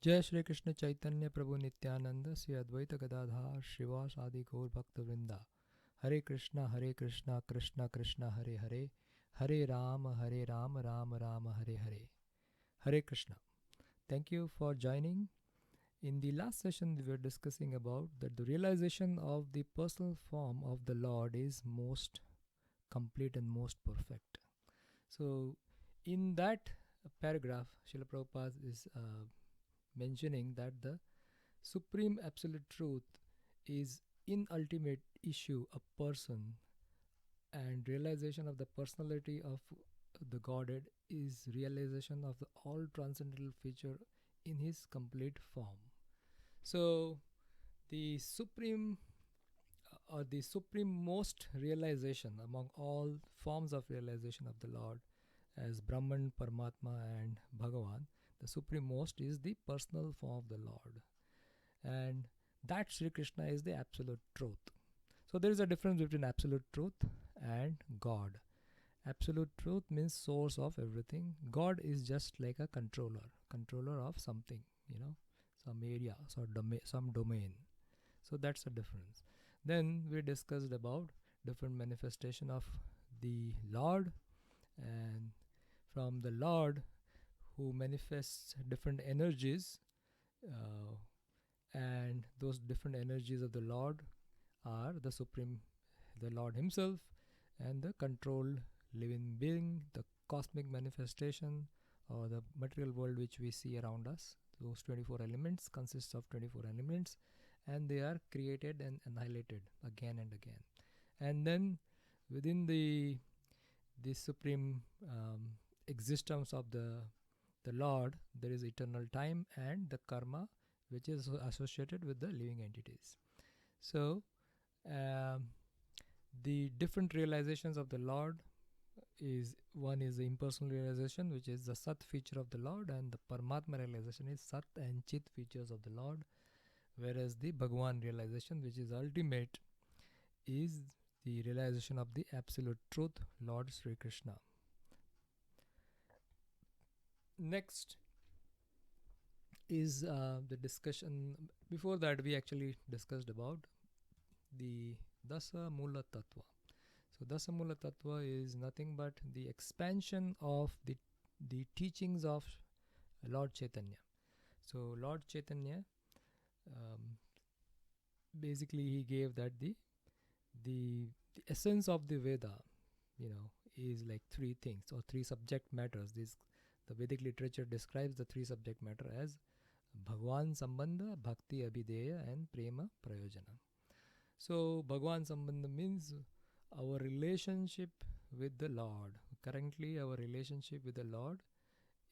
जय श्री कृष्ण चैतन्य प्रभु नित्यानंद श्री अद्वैत गदाधार श्रीवास आदि गौर भक्त वृंदा. हरे कृष्णा कृष्णा कृष्णा हरे हरे, हरे Ram Ram Ram Hare Hare. Hare Krishna. Thank you for joining. In the last session, we were discussing about that the realization of the personal form of the Lord is most complete and most perfect. So, in that paragraph, Srila Prabhupada is mentioning that the supreme absolute truth is in ultimate issue a person, and realization of the personality of the Godhead is realization of the all transcendental feature in his complete form. So the supreme or the supreme most realization among all forms of realization of the Lord as Brahman, Paramatma and Bhagavan, the supreme most is the personal form of the Lord, and that Sri Krishna is the absolute truth. So there is a difference between absolute truth and God. Absolute truth means source of everything. God is just like a controller of something, some area, some domain. So that's the difference. Then we discussed about different manifestation of the Lord, and from the Lord who manifests different energies, uh, and those different energies of the Lord are the supreme, the Lord himself, and the controlled living being, the cosmic manifestation, or the material world which we see around us. Those 24 elements consist of 24 elements, and they are created and annihilated again and again. And then within the supreme existence of the Lord, there is eternal time and the karma which is associated with the living entities. So um, the different realizations of the Lord is, one is the impersonal realization which is the Sat feature of the Lord, and the Paramatma realization is Sat and Chit features of the Lord, whereas the Bhagwan realization which is ultimate is the realization of the absolute truth, Lord Sri Krishna. Next is the discussion. Before that, we actually discussed about the Dasa Mula Tattva. So Dasa Mula Tattva is nothing but the expansion of the teachings of Lord Chaitanya. So Lord Chaitanya, um, basically he gave that the essence of the Veda, is like three things or three subject matters. This the Vedic literature describes the three subject matter as Bhagwan Sambandha, Bhakti Abhideya, and Prema Prayojana. So Bhagwan Sambandha means our relationship with the Lord. Currently, our relationship with the Lord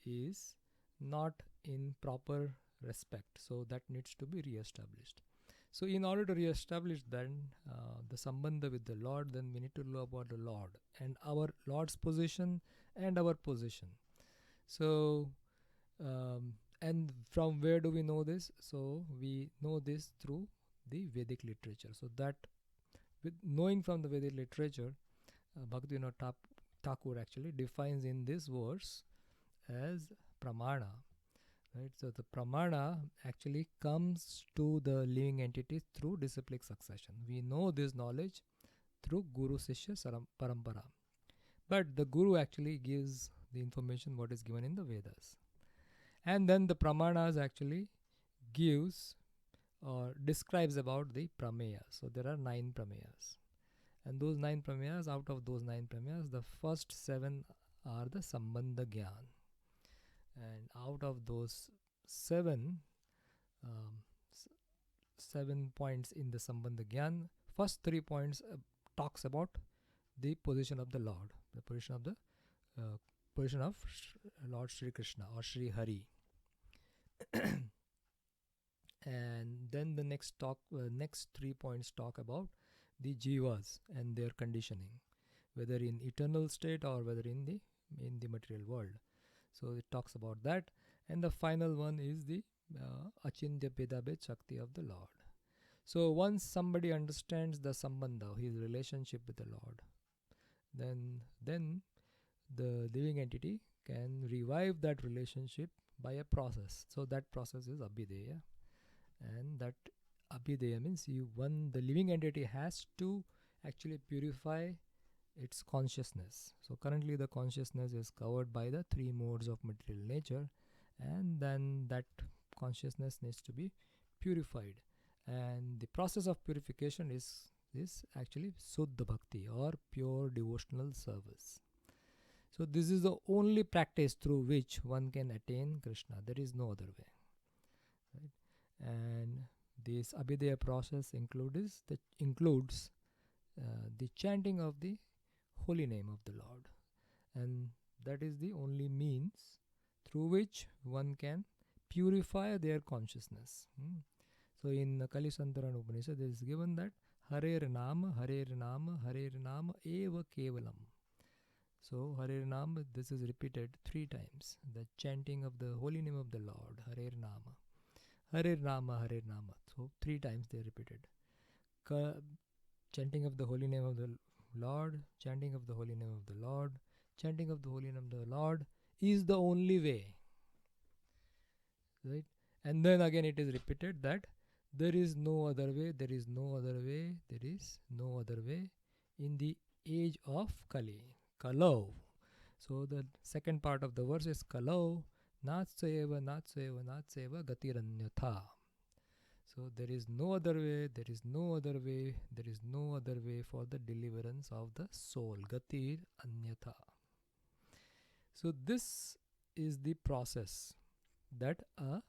is not in proper respect, so that needs to be re-established. So in order to re-establish then the sambandha with the Lord, then we need to know about the Lord and our Lord's position and our position. So and from where do we know this? So we know this through the Vedic literature. So that with knowing from the Vedic literature, Bhaktivinoda Thakur actually defines in this verse as pramana, right? So the pramana actually comes to the living entity through disciplic succession. We know this knowledge through Guru Sishya Parampara, but the Guru actually gives the information what is given in the Vedas, and then the pramanas actually gives or describes about the prameyas. So there are 9 prameyas, and those 9 prameyas, out of those 9 prameyas, the first 7 are the sambandha gyan, and out of those 7 um, 7 points in the Sambandha Gyan. First 3 points talks about the position of the Lord, the uh, position of Lord Sri Krishna or Sri Hari. And then the next 3 points talk about the jivas and their conditioning, whether in eternal state or whether in the material world. So it talks about that, and the final one is the Achintya Pedabhet Shakti of the Lord. So once somebody understands the sambandha, his relationship with the Lord, then the living entity can revive that relationship by a process. So that process is Abhideya, and that Abhideya means the living entity has to actually purify its consciousness. So currently the consciousness is covered by the three modes of material nature, and then that consciousness needs to be purified, and the process of purification is actually Suddha Bhakti or pure devotional service. So this is the only practice through which one can attain Krishna. There is no other way. Right? And this Abhideya process includes the chanting of the holy name of the Lord, and that is the only means through which one can purify their consciousness. So in Kali Santaran Upanishad, it is given that Harer Nama, Harer Nama, Harer Nama Eva Kevalam. So Harer Nama, this is repeated 3 times. The chanting of the holy name of the Lord, Harer Nama. Harer Nama, Harer Nama. So 3 times they are repeated. Chanting of the holy name of the Lord, chanting of the holy name of the Lord, chanting of the holy name of the Lord is the only way. Right? And then again it is repeated that there is no other way, there is no other way, there is no other way in the age of Kali. Kalau. So the second part of the verse is Kalau Natseva Natseva Natseva Gatiranyatha. So there is no other way, there is no other way, there is no other way for the deliverance of the soul. Gatir Anyatha. So this is the process that a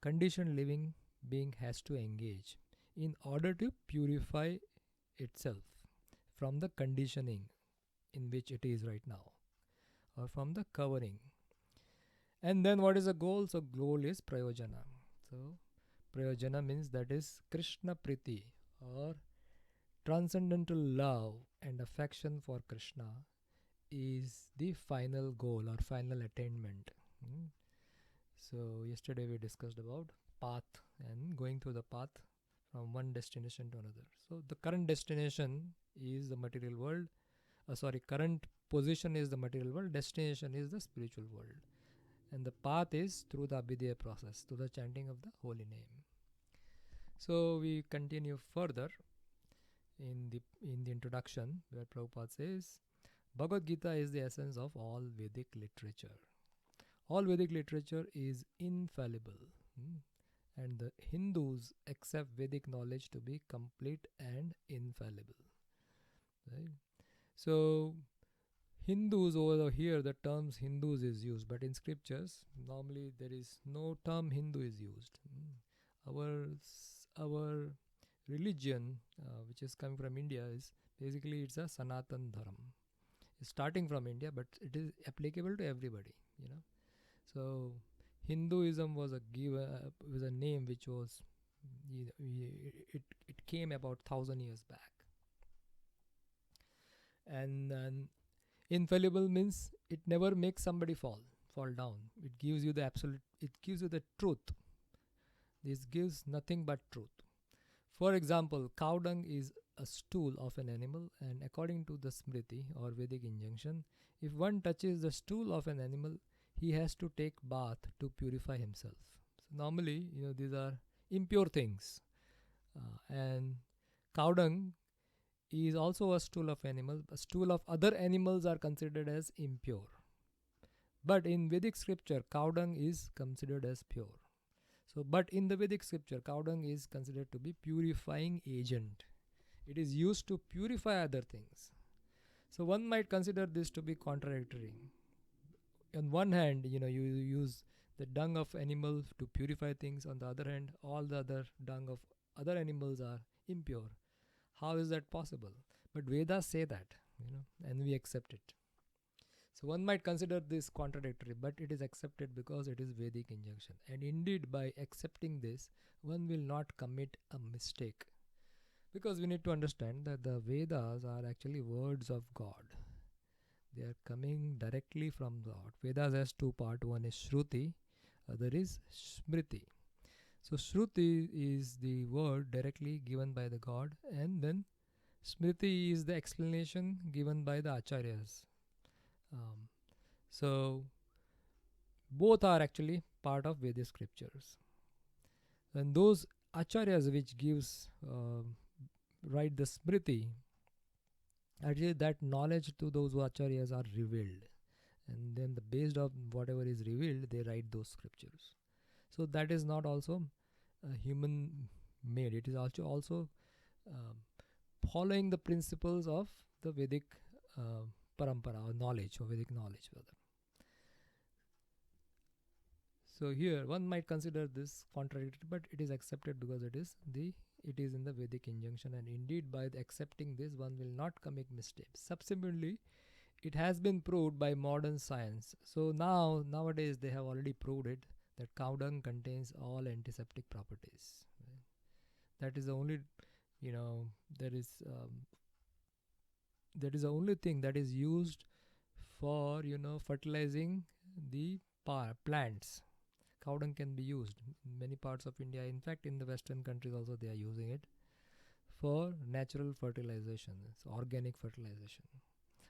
conditioned living being has to engage in order to purify itself from the conditioning in which it is right now, or from the covering. And then what is the goal? So goal is Prayojana. So Prayojana means that is Krishna Priti, or transcendental love and affection for Krishna is the final goal or final attainment. So yesterday we discussed about path and going through the path from one destination to another. So the current destination is the material world. Current position is the material world. Destination is the spiritual world. And the path is through the Abhideya process, through the chanting of the holy name. So we continue further in the introduction, where Prabhupada says, Bhagavad Gita is the essence of all Vedic literature. All Vedic literature is infallible, and the Hindus accept Vedic knowledge to be complete and infallible. Right? So Hindus, over here the terms Hindus is used, but in scriptures normally there is no term Hindu is used. Our religion, which is coming from India, is basically it's a Sanatan Dharam. It's starting from India, but it is applicable to everybody. So Hinduism was a name which was it came about 1,000 years back. And infallible means it never makes somebody fall down. It gives you the absolute, it gives you the truth. This gives nothing but truth. For example, cow dung is a stool of an animal, and according to the Smriti or Vedic injunction, if one touches the stool of an animal, he has to take bath to purify himself. So normally, these are impure things, and cow dung is also a stool of animal. A stool of other animals are considered as impure. But in Vedic scripture, cow dung is considered as pure. So, but in the Vedic scripture, cow dung is considered to be purifying agent. It is used to purify other things. So one might consider this to be contradictory. On one hand, you use the dung of animals to purify things. On the other hand, all the other dung of other animals are impure. How is that possible? But Vedas say that, and we accept it. So one might consider this contradictory, but it is accepted because it is Vedic injunction. And indeed, by accepting this, one will not commit a mistake. Because we need to understand that the Vedas are actually words of God. They are coming directly from God. Vedas has 2 parts. One is Shruti, other is Smriti. So Shruti is the word directly given by the God, and then Smriti is the explanation given by the Acharyas. So both are actually part of Vedic scriptures. And those acharyas which gives write the Smriti, actually that knowledge to those acharyas are revealed, and then based on whatever is revealed, they write those scriptures. So that is not also human made. It is also um, following the principles of the Vedic parampara or knowledge, or Vedic knowledge rather. So here one might consider this contradictory, but it is accepted because it is in the Vedic injunction, and indeed by accepting this one will not commit mistakes. Subsequently, it has been proved by modern science. So nowadays they have already proved it, that cow dung contains all antiseptic properties. That is the only, you know, that is the only thing that is used for, fertilizing the plants. Cow dung can be used in many parts of India. In fact, in the Western countries also they are using it for natural fertilization. It's organic fertilization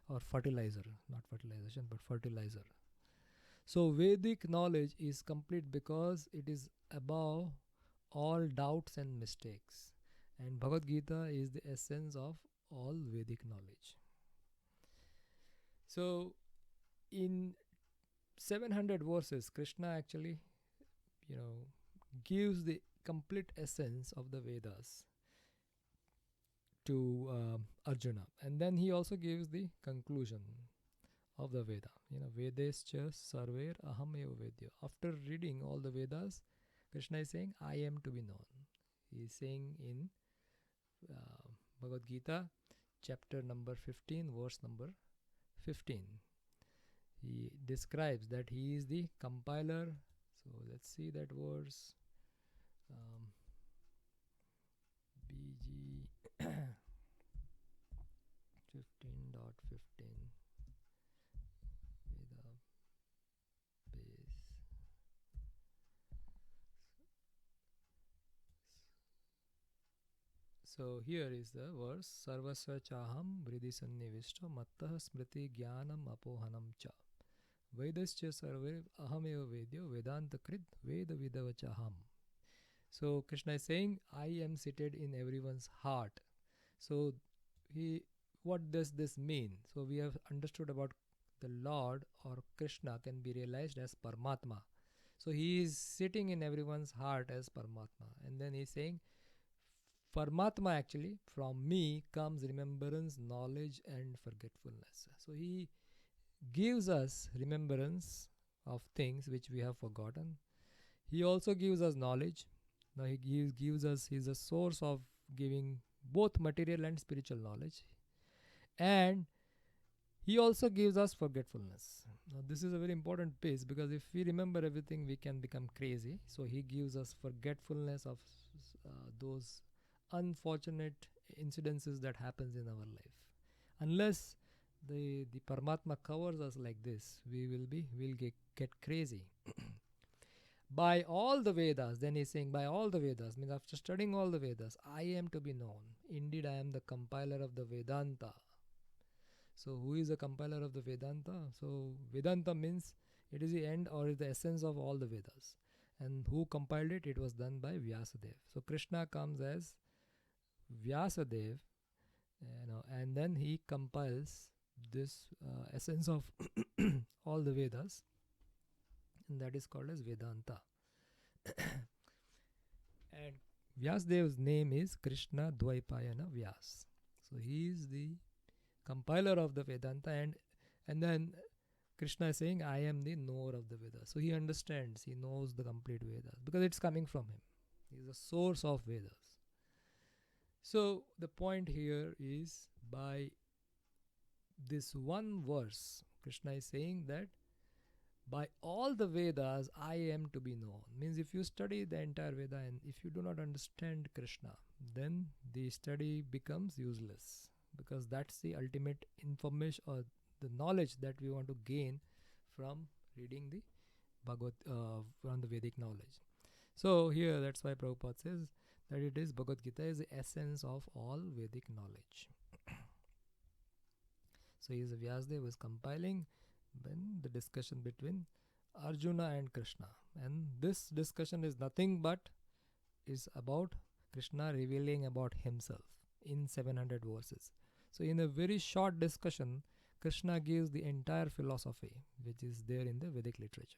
or fertilizer, not fertilization, but fertilizer. So Vedic knowledge is complete because it is above all doubts and mistakes. And Bhagavad Gita is the essence of all Vedic knowledge. So in 700 verses, Krishna actually, gives the complete essence of the Vedas to Arjuna. And then he also gives the conclusion of the Veda. Vedescha sarver aham eva vedya. After reading all the Vedas, Krishna is saying, I am to be known. He is saying in Bhagavad Gita, chapter number 15, verse number 15. He describes that he is the compiler. So let's see that verse. BG 15.15 Veda base. So here is the verse: Sarvasva chaham vriddhi sannivishta mattah smriti jnanam apohanam cha vedascha sarve ahameva vedyo vedanta krit veda vidavachaham. So Krishna is saying, I am seated in everyone's heart. So what does this mean? So we have understood about the Lord or Krishna can be realized as Paramatma. So he is sitting in everyone's heart as Paramatma. And then he's saying, Paramatma actually, from me comes remembrance, knowledge and forgetfulness. So he gives us remembrance of things which we have forgotten. He also gives us knowledge. Now he gives us, he's a source of giving both material and spiritual knowledge. And he also gives us forgetfulness. Now this is a very important piece, because if we remember everything, we can become crazy. So he gives us forgetfulness of those unfortunate incidences that happens in our life. Unless the Paramatma covers us like this, we'll get crazy. By all the Vedas, then he's saying, by all the Vedas, means after studying all the Vedas, I am to be known. Indeed, I am the compiler of the Vedanta. So who is the compiler of the Vedanta? So Vedanta means it is the end or the essence of all the Vedas. And who compiled it? It was done by Vyasadeva. So Krishna comes as Vyasadeva, and then he compiles this essence of all the Vedas, and that is called as Vedanta. And Vyasadev's name is Krishna Dvaipayana Vyas. So he is the compiler of the Vedanta, and then Krishna is saying, I am the knower of the Vedas. So he understands, he knows the complete Vedas because it's coming from him. He is the source of Vedas. So the point here is, by this one verse, Krishna is saying that by all the Vedas I am to be known. Means if you study the entire Veda and if you do not understand Krishna, then the study becomes useless, because that's the ultimate information or the knowledge that we want to gain from reading the Bhagavad, from the Vedic knowledge. So here that's why Prabhupada says that it is Bhagavad Gita is the essence of all Vedic knowledge. So he is Vyasadeva was compiling when the discussion between Arjuna and Krishna. And this discussion is nothing but is about Krishna revealing about himself in 700 verses. So in a very short discussion, Krishna gives the entire philosophy which is there in the Vedic literature.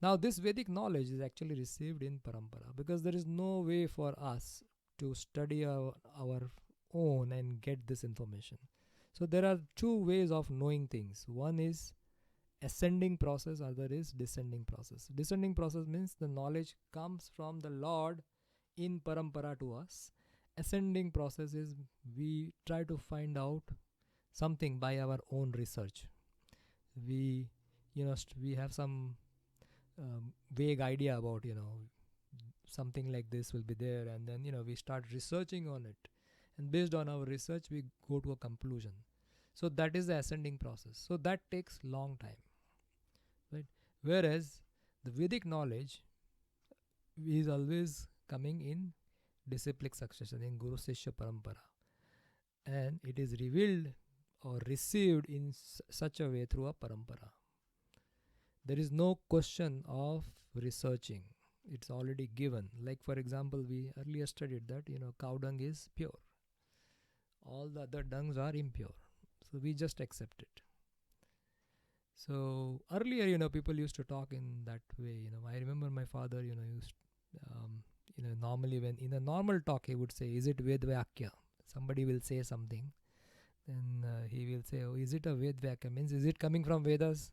Now this Vedic knowledge is actually received in parampara, because there is no way for us to study our own and get this information. So there are two ways of knowing things. One is ascending process, other is descending process. Descending process means the knowledge comes from the Lord in parampara to us. Ascending process is we try to find out something by our own research. We we have some vague idea about something like this will be there, and then we start researching on it, and based on our research we go to a conclusion. So that is the ascending process, so that takes long time, right? Whereas the Vedic knowledge is always coming in disciplic succession, in Guru Sishya Parampara, and it is revealed or received in such a way through a parampara. There is no question of researching, it's already given. Like for example, we earlier studied that cow dung is pure, all the other dungs are impure, so we just accept it. So earlier people used to talk in that way. I remember my father used normally when in a normal talk he would say, is it Ved Vakya? Somebody will say something, then he will say, oh, is it a Ved Vakya, means is it coming from Vedas?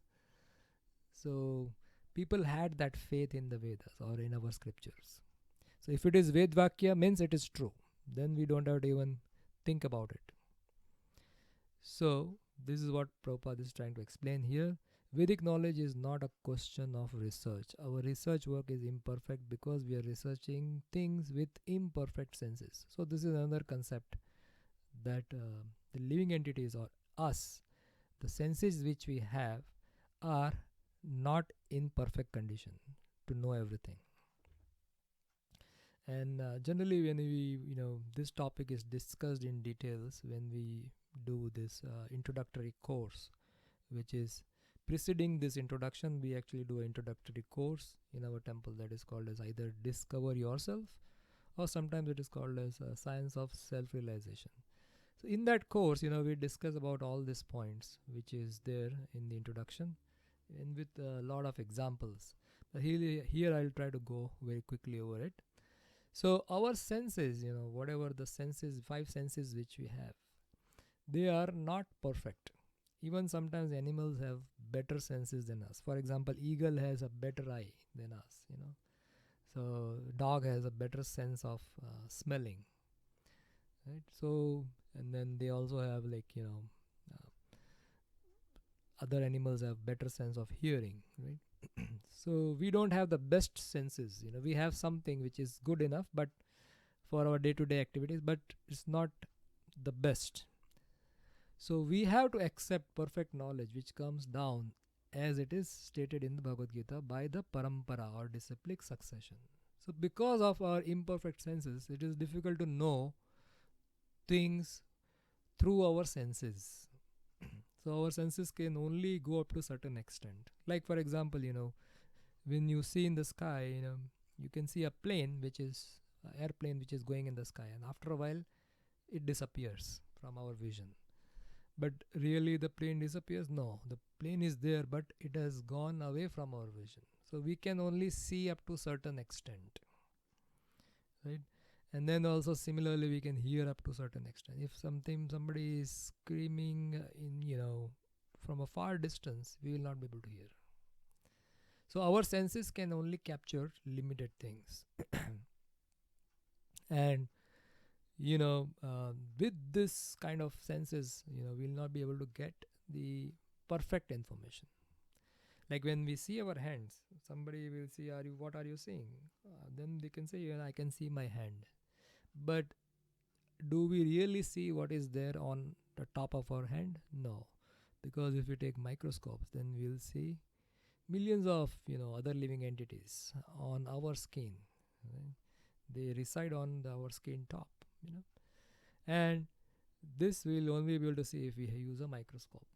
So people had that faith in the Vedas or in our scriptures. So if it is Ved Vakya, means it is true, then we don't have to even think about it. So this is what Prabhupada is trying to explain here. Vedic knowledge is not a question of research. Our research work is imperfect because we are researching things with imperfect senses. So this is another concept, that the living entities or us, the senses which we have are not in perfect condition to know everything. And generally when we this topic is discussed in details when we do this introductory course, which is preceding this introduction. We actually do an introductory course in our temple that is called as either Discover Yourself, or sometimes it is called as Science of Self-Realization. So in that course we discuss about all these points which is there in the introduction, and with a lot of examples. But here I'll try to go very quickly over it. So our senses, whatever the senses, 5 senses which we have, they are not perfect. Even sometimes animals have better senses than us. For example, eagle has a better eye than us, So dog has a better sense of smelling, right? So, and then they also have other animals have better sense of hearing, right? So we don't have the best senses. We have something which is good enough, but for our day-to-day activities, but it's not the best. So we have to accept perfect knowledge which comes down as it is stated in the Bhagavad Gita by the parampara or disciplic succession. So because of our imperfect senses, it is difficult to know things through our senses. So our senses can only go up to a certain extent. Like for example, when you see in the sky, you can see a plane which is airplane which is going in the sky, and after a while it disappears from our vision. But really the plane disappears? No, the plane is there, but it has gone away from our vision. So we can only see up to a certain extent, right? And then also similarly we can hear up to a certain extent. If somebody is screaming in from a far distance, we will not be able to hear. So our senses can only capture limited things. And with this kind of senses, we'll not be able to get the perfect information. Like when we see our hands, somebody will say, what are you seeing? Then they can say, I can see my hand. But do we really see what is there on the top of our hand? No. Because if we take microscopes, then we'll see millions of other living entities on our skin, right? They reside on our skin top, and this we'll only be able to see if we use a microscope.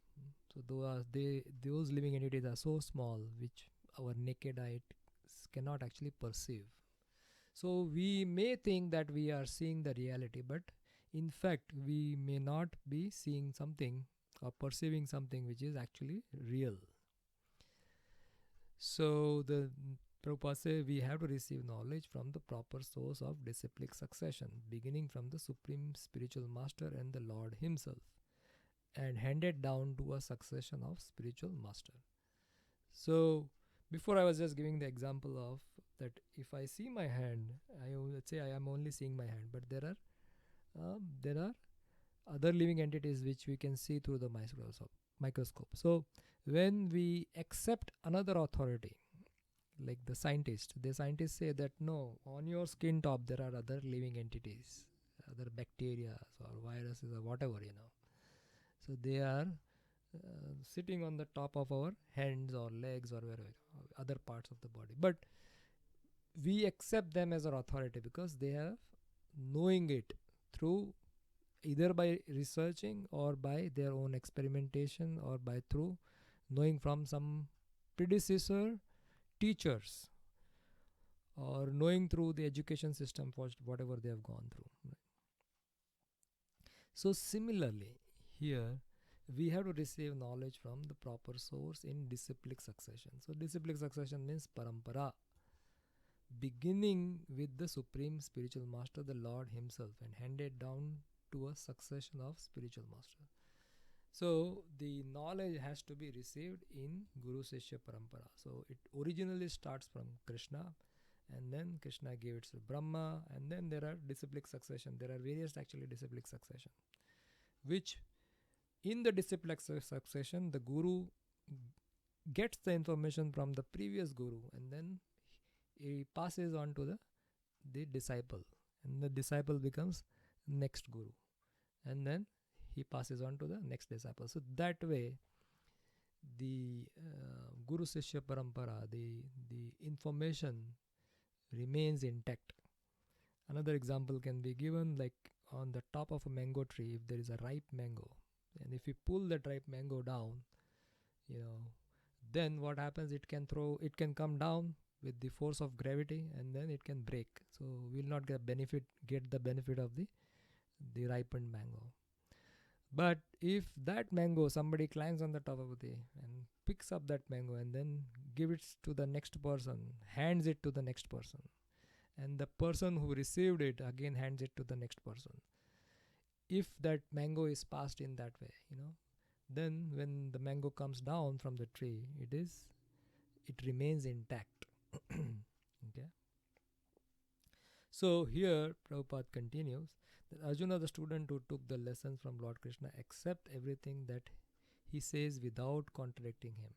So those living entities are so small which our naked eye cannot actually perceive. So we may think that we are seeing the reality, but in fact we may not be seeing something or perceiving something which is actually real. So the Prabhupada says we have to receive knowledge from the proper source of disciplic succession, beginning from the Supreme Spiritual Master and the Lord Himself, and handed down to a succession of spiritual master. So before I was just giving the example of that if I see my hand, let's say I am only seeing my hand, but there are other living entities which we can see through the microscope. So when we accept another authority, like the scientists say that no, on your skin top there are other living entities, other bacteria or viruses or whatever. So they are sitting on the top of our hands or legs or wherever, other parts of the body. But we accept them as our authority because they have knowing it through either by researching or by their own experimentation or by through knowing from some predecessor teachers or knowing through the education system for whatever they have gone through. So similarly, here we have to receive knowledge from the proper source in disciplic succession. So disciplic succession means parampara, beginning with the Supreme Spiritual Master, the Lord Himself, and handed down to a succession of spiritual master. So the knowledge has to be received in Guru Sishya Parampara. So it originally starts from Krishna, and then Krishna gave it to Brahma, and then there are disciplic succession. There are various actually disciplic succession, which in the disciplic succession, the Guru gets the information from the previous Guru, and then he passes on to the disciple, and the disciple becomes next Guru, and then he passes on to the next disciple. So that way the Guru Sishya Parampara, the information remains intact. Another example can be given, like on the top of a mango tree, if there is a ripe mango, and if we pull that ripe mango down, then what happens, it can come down with the force of gravity, and then it can break. So we will not get the benefit of the ripened mango. But if that mango, somebody climbs on the top of it and picks up that mango and then give it to the next person, hands it to the next person, and the person who received it again hands it to the next person, if that mango is passed in that way, then when the mango comes down from the tree, it remains intact. Okay. So here Prabhupada continues that Arjuna, the student who took the lessons from Lord Krishna, accept everything that he says without contradicting him.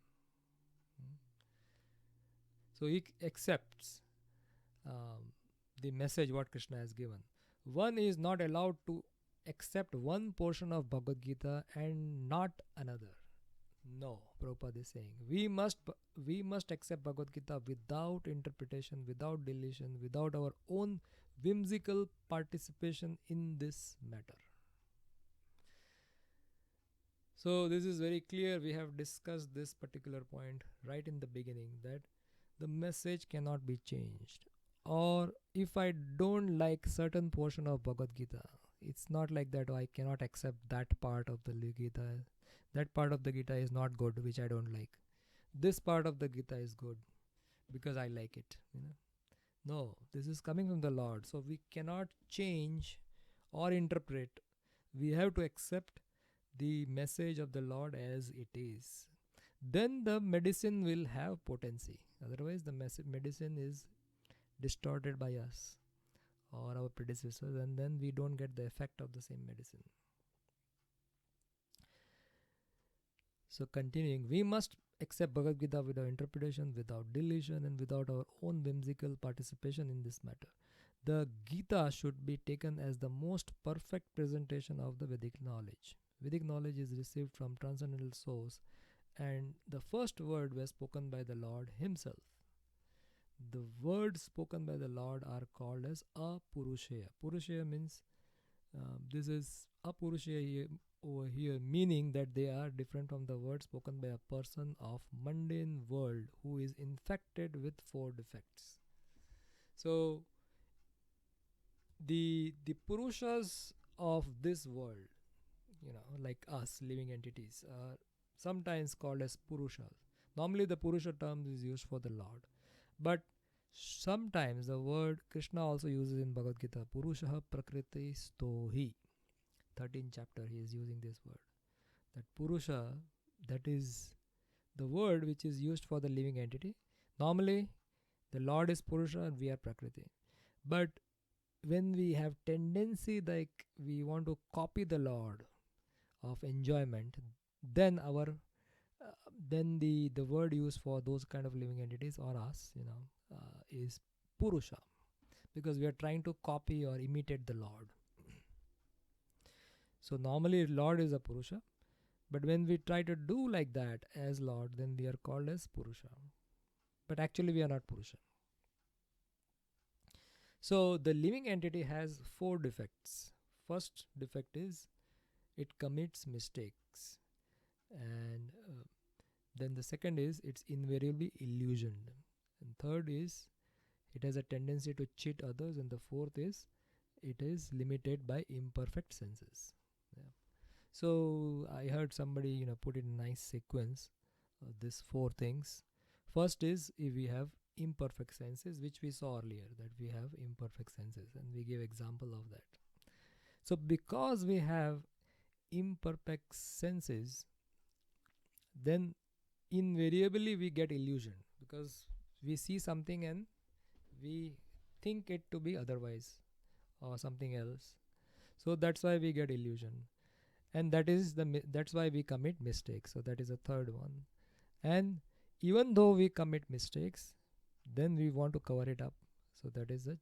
So he accepts the message what Krishna has given. One is not allowed to accept one portion of Bhagavad Gita and not another. No, Prabhupada is saying we must accept Bhagavad Gita without interpretation, without deletion, without our own whimsical participation in this matter. So this is very clear. We have discussed this particular point right in the beginning, that the message cannot be changed. Or if I don't like certain portion of Bhagavad Gita, it's not like that I cannot accept that part of the Gita. That part of the Gita is not good, which I don't like. This part of the Gita is good because I like it. No, this is coming from the Lord. So we cannot change or interpret. We have to accept the message of the Lord as it is. Then the medicine will have potency. Otherwise, the medicine is distorted by us or our predecessors, and then we don't get the effect of the same medicine. So continuing, we must accept Bhagavad Gita without interpretation, without deletion, and without our own whimsical participation in this matter. The Gita should be taken as the most perfect presentation of the Vedic knowledge. Vedic knowledge is received from transcendental source, and the first word was spoken by the Lord Himself. The words spoken by the Lord are called as Apurushaya. Purushaya means This is apurusheya over here, meaning that they are different from the word spoken by a person of mundane world who is infected with four defects. So the purushas of this world, like us living entities, are sometimes called as purushas. Normally the purusha term is used for the Lord, but sometimes the word Krishna also uses in Bhagavad Gita, purusha prakriti stohi, 13th chapter, he is using this word. That purusha, that is the word which is used for the living entity. Normally the Lord is purusha and we are prakriti, but when we have tendency, like we want to copy the Lord of enjoyment, then our then the word used for those kind of living entities or us, is purusha, because we are trying to copy or imitate the Lord. So normally Lord is a purusha, but when we try to do like that as Lord, then we are called as purusha, but actually we are not purusha. So the living entity has four defects. First defect is it commits mistakes, and then the second is it's invariably illusioned, and third is it has a tendency to cheat others, and the fourth is it is limited by imperfect senses. Yeah. So I heard somebody put in a nice sequence these four things. First is if we have imperfect senses, which we saw earlier, that we have imperfect senses, and we gave example of that. So because we have imperfect senses, then invariably we get illusion, because we see something and we think it to be otherwise or something else. So that's why we get illusion, and that's why we commit mistakes. So that is a third one. And even though we commit mistakes, then we want to cover it up. So that is a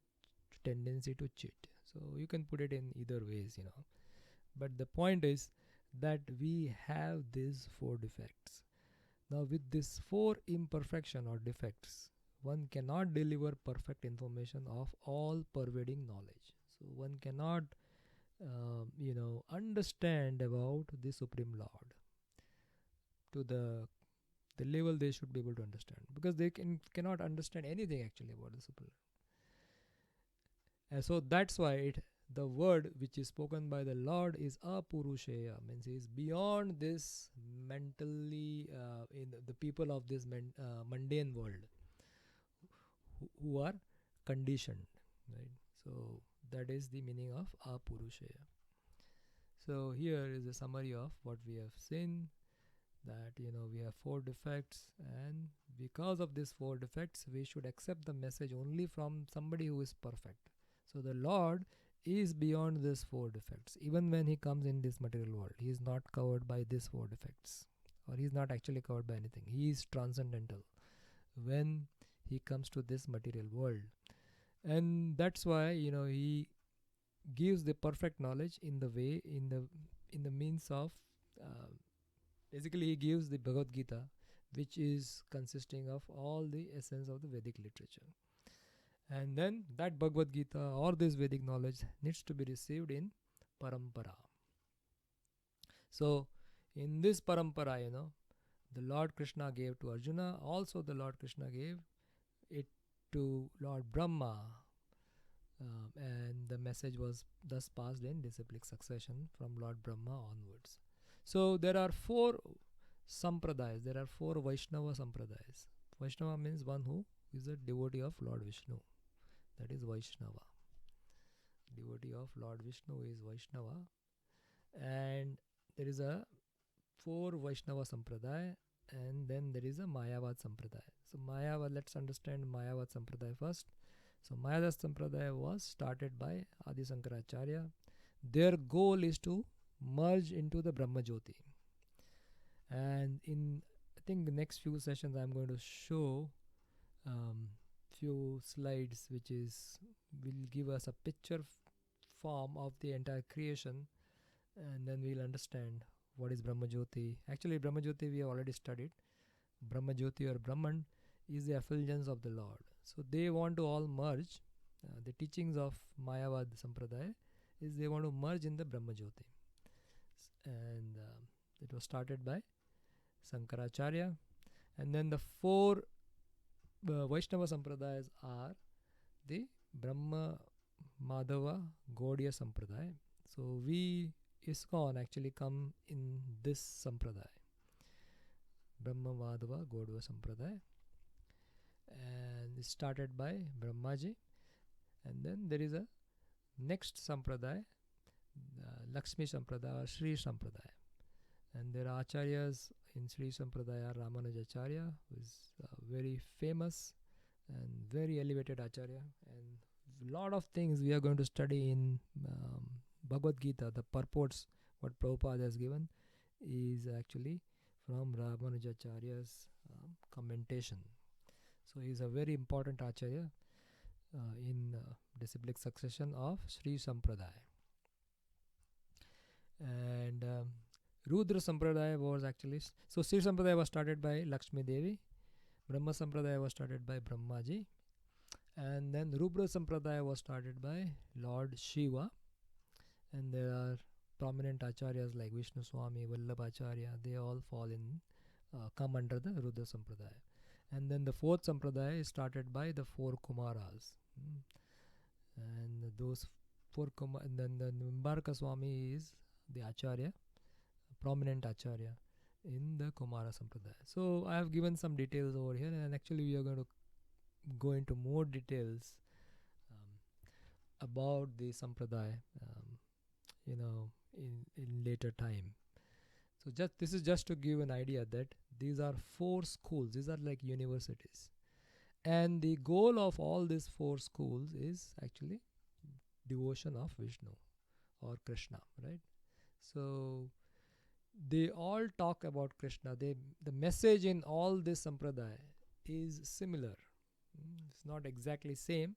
tendency to cheat. So you can put it in either ways, but the point is that we have these four defects. Now with these four imperfection or defects, one cannot deliver perfect information of all pervading knowledge. So one cannot understand about the Supreme Lord to the level they should be able to understand, because they cannot understand anything actually about the Supreme Lord. And so that's why the word which is spoken by the Lord is apurusheya, means he is beyond this mentally, in the people of this mundane world who are conditioned, right? So that is the meaning of apurusheya. So here is a summary of what we have seen, that we have four defects, and because of these four defects we should accept the message only from somebody who is perfect. So the Lord is beyond these four defects. Even when he comes in this material world, he is not covered by these four defects, or he is not actually covered by anything. He is transcendental when he comes to this material world, and that's why he gives the perfect knowledge in the way, in the means of, basically he gives the Bhagavad Gita, which is consisting of all the essence of the Vedic literature. And then that Bhagavad Gita or this Vedic knowledge needs to be received in parampara. So in this parampara, the Lord Krishna gave to Arjuna, also the Lord Krishna gave it to Lord Brahma, and the message was thus passed in disciplic succession from Lord Brahma onwards. So there are four sampradayas, there are four Vaishnava sampradayas. Vaishnava means one who is a devotee of Lord Vishnu, that is Vaishnava. Devotee of Lord Vishnu is Vaishnava. And there is a four Vaishnava sampradaya, and then there is a Mayavad sampradaya. So Mayavad, let's understand Mayavad sampradaya first. So Mayavad sampradaya was started by Adi Sankaracharya. Their goal is to merge into the Brahma Jyoti. And in, I think, the next few sessions I'm going to show few slides which will give us a picture form of the entire creation, and then we'll understand what is Brahma Jyoti. Actually Brahma Jyoti we have already studied. Brahma Jyoti or Brahman is the effulgence of the Lord. So they want to all merge. The teachings of Mayavad Sampradaya is they want to merge in the Brahma Jyoti. And it was started by Sankaracharya. And then the four Vaishnava Sampradayas are the Brahma Madhava Gaudiya Sampradaya. So we ISKCON actually come in this Sampradaya, Brahma Madhava Gaudiya Sampradaya, and it started by Brahmaji. And then there is a next Sampradaya, Lakshmi Sampradaya, Sri Sampradaya. And there are Acharyas in Sri Sampradaya, Ramanujacharya, who is very famous and very elevated Acharya. And a lot of things we are going to study in Bhagavad Gita, the purports, what Prabhupada has given, is actually from Ramanujacharya's commentation. So he is a very important Acharya in disciplic succession of Sri Sampradaya. And Rudra Sampradaya was actually, so Sri Sampradaya was started by Lakshmi Devi, Brahma Sampradaya was started by Brahmaji, and then Rudra Sampradaya was started by Lord Shiva. And there are prominent acharyas like Vishnu Swami, Vallabhacharya, they all fall in, come under the Rudra Sampradaya. And then the fourth Sampradaya is started by the four Kumaras. And those four and then the Nimbarka Swami is the Acharya, prominent Acharya in the Kumara Sampradaya. So I have given some details over here, and actually we are going to go into more details about the Sampradaya, in later time. So this is just to give an idea that these are four schools. These are like universities. And the goal of all these four schools is actually devotion of Vishnu or Krishna, right? So they all talk about Krishna. The message in all this sampradaya is similar. It's not exactly same,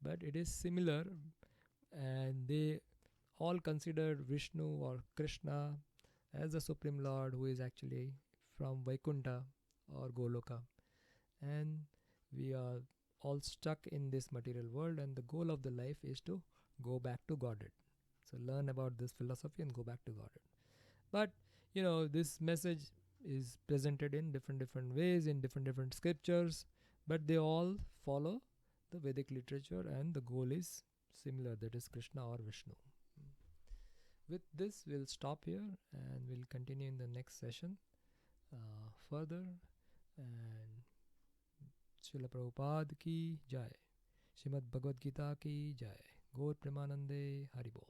but it is similar, and they all consider Vishnu or Krishna as the Supreme Lord, who is actually from Vaikuntha or Goloka. And we are all stuck in this material world, and the goal of the life is to go back to Godhead. So learn about this philosophy and go back to Godhead. But this message is presented in different ways in different scriptures, but they all follow the Vedic literature, and the goal is similar, that is Krishna or Vishnu. With this, we'll stop here and we'll continue in the next session further. And Srila Prabhupada ki jai, Srimad Bhagavad Gita ki jai, Gaur Premanande Haribol.